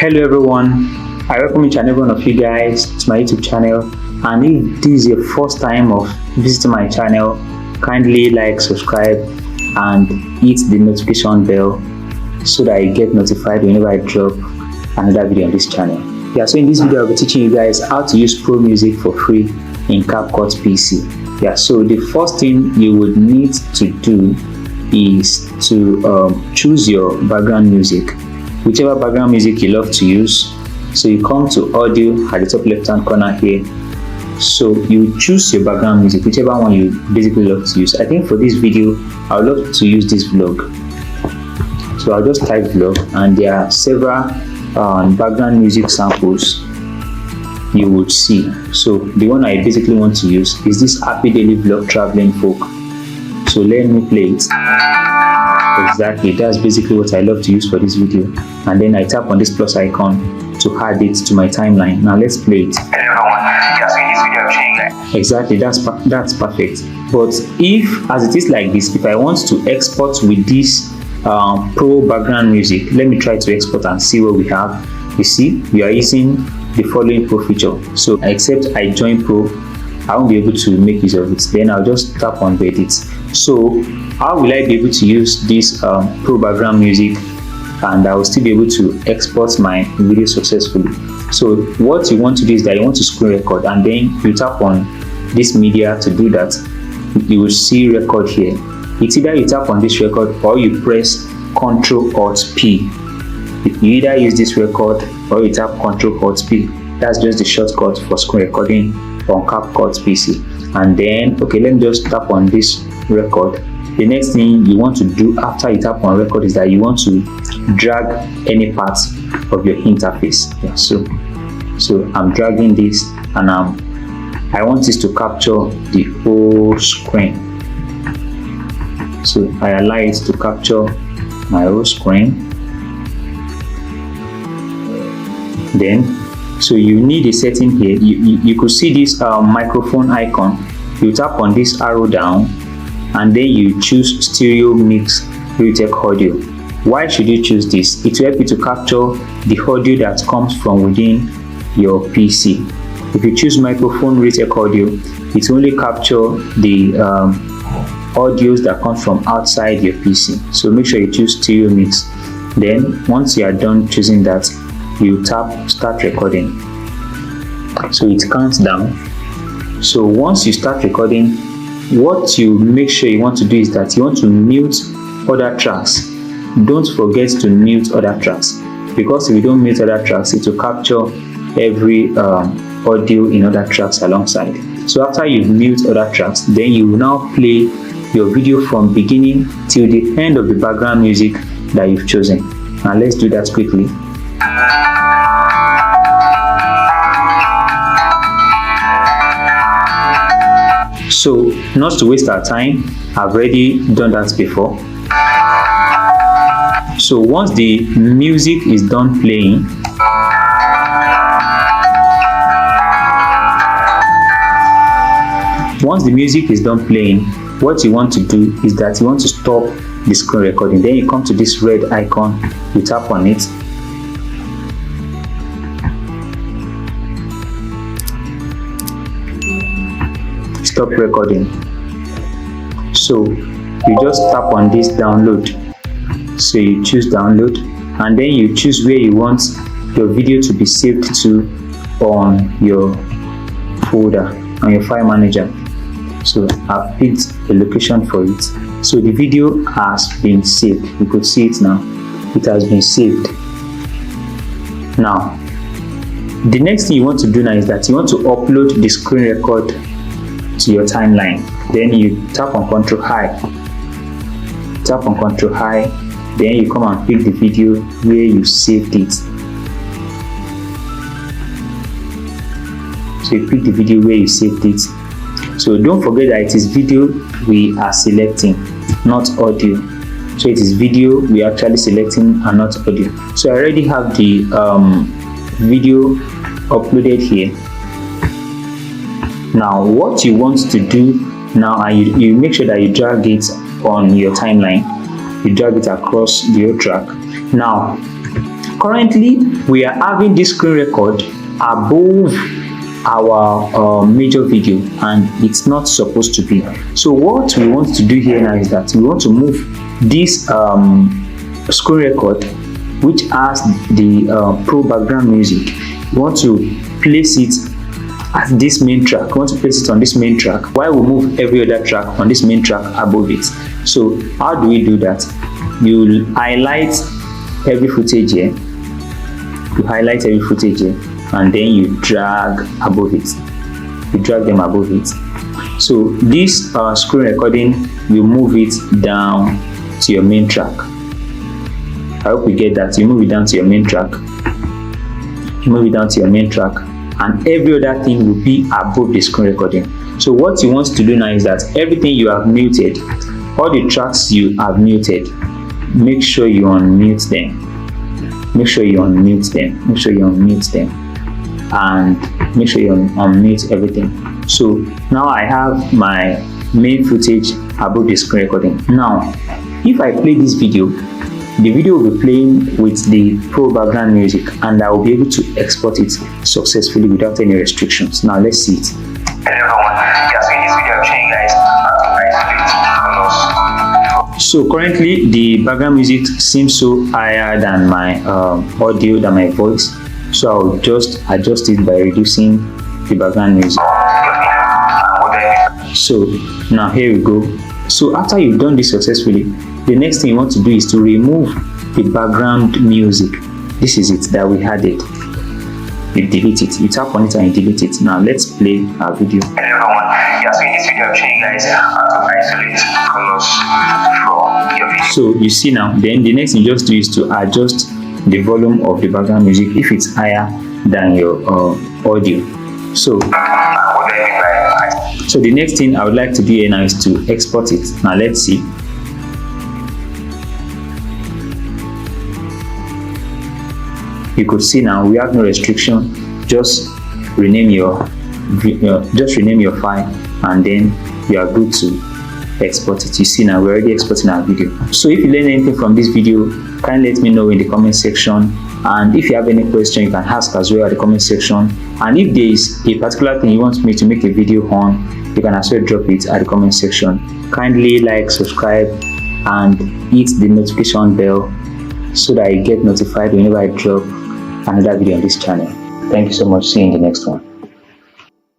Hello everyone, I welcome each and every one of you guys to my YouTube channel, and if this is your first time of visiting my channel, kindly like, subscribe and hit the notification bell so that you get notified whenever I drop another video on this channel. So in this video I'll be teaching you guys how to use Pro Music for free in CapCut PC. So the first thing you would need to do is to choose your background music, whichever background music you love to use. So you come to audio at the top left hand corner here. So you choose your background music, whichever one you basically love to use. I think for this video I would love to use this vlog, so I'll just type vlog, and there are several background music samples you would see. So the one I basically want to use is this Happy Daily Vlog Traveling Folk. So let me play it. Exactly, that's basically what I love to use for this video. And then I tap on this plus icon to add it to my timeline. Now let's play it. Exactly, that's perfect. But if, as it is like this, if I want to export with this Pro background music, let me try to export and see what we have. You see, we are using the following Pro feature. So except I join Pro, I won't be able to make use of it. Then I'll just tap on edit. So how will I be able to use this Pro background music and I will still be able to export my video successfully? So what you want to do is that you want to screen record, and then you tap on this media. To do that, you will see record here. It's either you tap on this record or you press Ctrl Alt P. You either use this record or you tap Ctrl Alt P. That's just the shortcut for screen recording on CapCut PC. And then, okay, let me just tap on this record. The next thing you want to do after you tap on record is that you want to drag any part of your interface. So I'm dragging this, and I want this to capture the whole screen. So I allow it to capture my whole screen. Then, so you need a setting here. You could see this microphone icon. You tap on this arrow down, and then you choose stereo mix retake audio. Why should you choose this? It will help you to capture the audio that comes from within your PC. If you choose microphone retake audio, it will only capture the audios that come from outside your PC. So make sure you choose stereo mix. Then once you are done choosing that, you tap start recording. So it counts down. So once you start recording, what you make sure you want to do is that you want to mute other tracks. Don't forget to mute other tracks, because if you don't mute other tracks, it will capture every audio in other tracks alongside. So after you mute other tracks, then you will now play your video from beginning till the end of the background music that you've chosen. Now let's do that quickly. So not to waste our time, I've already done that before. So once the music is done playing, what you want to do is that you want to stop the screen recording. Then you come to this red icon, you tap on it. Stop recording. So you just tap on this download. So you choose download, and then you choose where you want your video to be saved to on your folder, on your file manager. So I've picked a location for it. So the video has been saved. You could see it now. It has been saved. Now the next thing you want to do now is that you want to upload the screen record to your timeline. Then you tap on Ctrl I, then you come and pick the video where you saved it. So you pick the video where you saved it. So don't forget that it is video we are selecting, not audio. So it is video we are actually selecting and not audio. So I already have the video uploaded here. Now what you want to do now, and you make sure that you drag it on your timeline. You drag it across the whole track. Now currently we are having this screen record above our major video, and it's not supposed to be. So what we want to do here now is that we want to move this screen record, which has the pro background music. We want to place it at this main track. We want to place it on this main track while we move every other track on this main track above it. So how do we do that? You highlight every footage here. You highlight every footage here, and then you drag above it. You drag them above it. So this screen recording, you move it down to your main track. I hope you get that. You move it down to your main track. You move it down to your main track, and every other thing will be above the screen recording. So what you want to do now is that everything you have muted, all the tracks you have muted, make sure you unmute them. Make sure you unmute them. Make sure you unmute them, and make sure you unmute everything. So now I have my main footage above the screen recording. Now, if I play this video, the video will be playing with the pro background music, and I will be able to export it successfully without any restrictions. Now let's see it. Hello everyone, yeah, so in this video I'm showing you guys how to isolate. So currently the background music seems so higher than my audio, than my voice. So I'll just adjust it by reducing the background music. So now here we go. So after you've done this successfully, the next thing you want to do is to remove the background music. This is it that we added. You delete it. You tap on it and you delete it. Now let's play our video. Hello everyone. Yeah, so in this video I'm showing you guys how to isolate colors from your video. So you see now, then the next thing you just do is to adjust the volume of the background music if it's higher than your audio. So the next thing I would like to do here now is to export it. Now let's see. You could see now we have no restriction. Just rename your file, and then you are good to export it. You see now we're already exporting our video. So if you learn anything from this video, kindly let me know in the comment section, and if you have any question you can ask as well at the comment section. And if there is a particular thing you want me to make a video on, you can as well drop it at the comment section. Kindly like, subscribe, and hit the notification bell so that you get notified whenever I drop another video on this channel. Thank you so much. See you in the next one.